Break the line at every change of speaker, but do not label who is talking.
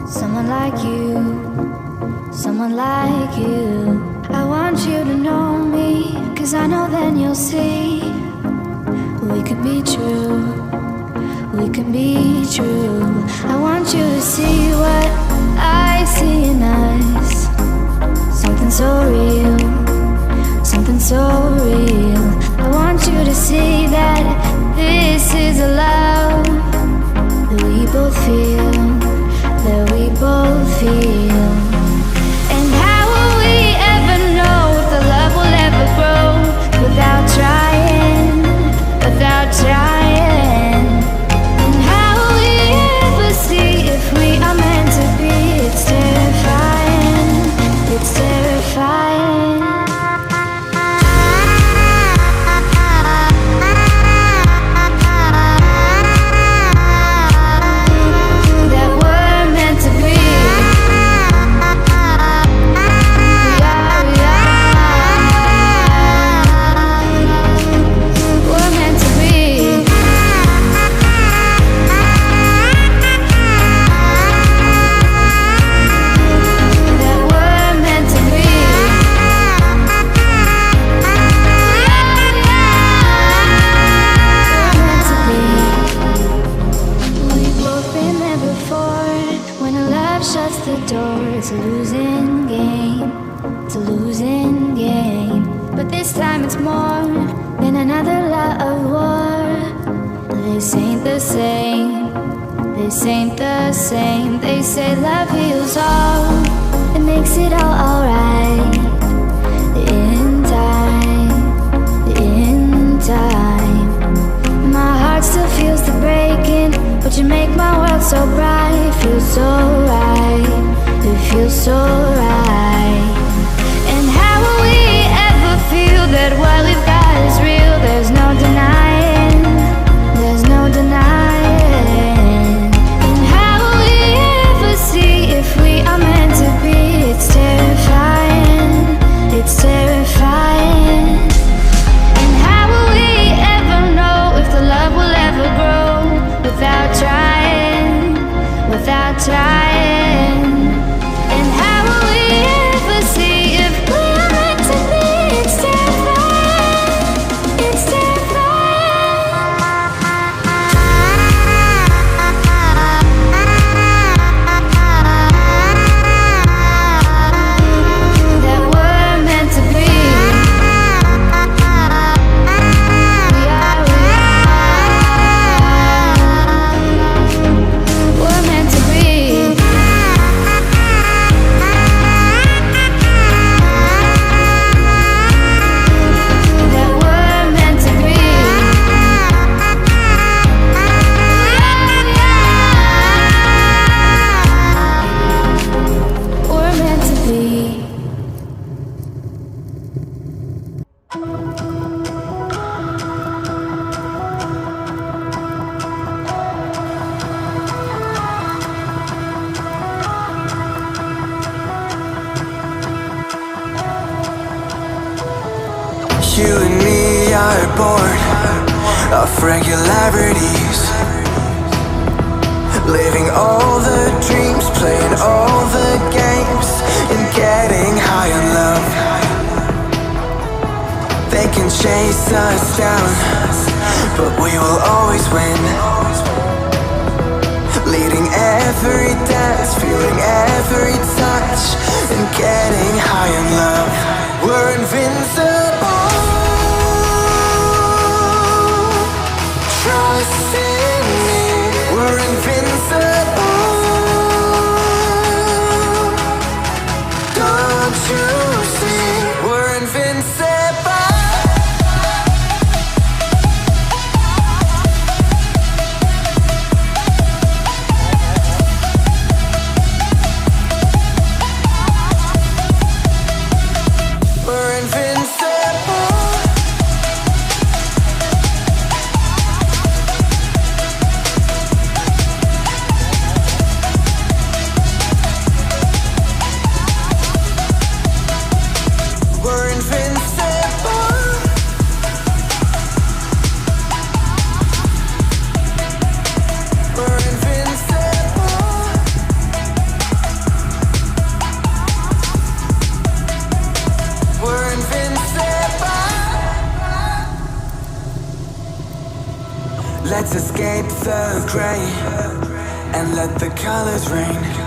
someone like you, someone like you. I want you to know me, 'cause I know then you'll see we could be true, we can be true. I want you to see what I see in us, something so real, something so real. I want you to see that this is a love that we both feel, that we both feel. And how will we ever know if the love will ever grow without trying, without trying? And how will we ever see if we are meant to be? It's terrifying, it's terrifying. It's a losing game, it's a losing game. But this time it's more than another lot of war. This ain't the same, this ain't the same. They say love heals all, it makes it all alright. In time, in time. My heart still feels the breaking, but you make my world so bright. Feels so right, it feels so right. And how will we ever feel that what we've got is real? There's no denying, there's no denying. And how will we ever see if we are meant to be? It's terrifying, it's terrifying. And how will we ever know if the love will ever grow without trying, without trying? And how will we ever see if we are meant to be? It's terrifying, it's that we're meant to be. We're meant to be. That we're meant to be. We're meant to be.
You and me are born of regularities, living all the dreams, playing all the games, and getting high on love. They can chase us down, but we will always win. Leading every dance, feeling every touch, and getting high on love. We're invincible. Trust in me, we're invincible. Don't you see, we're invincible. We're invincible. Let's escape the gray and let the colors rain.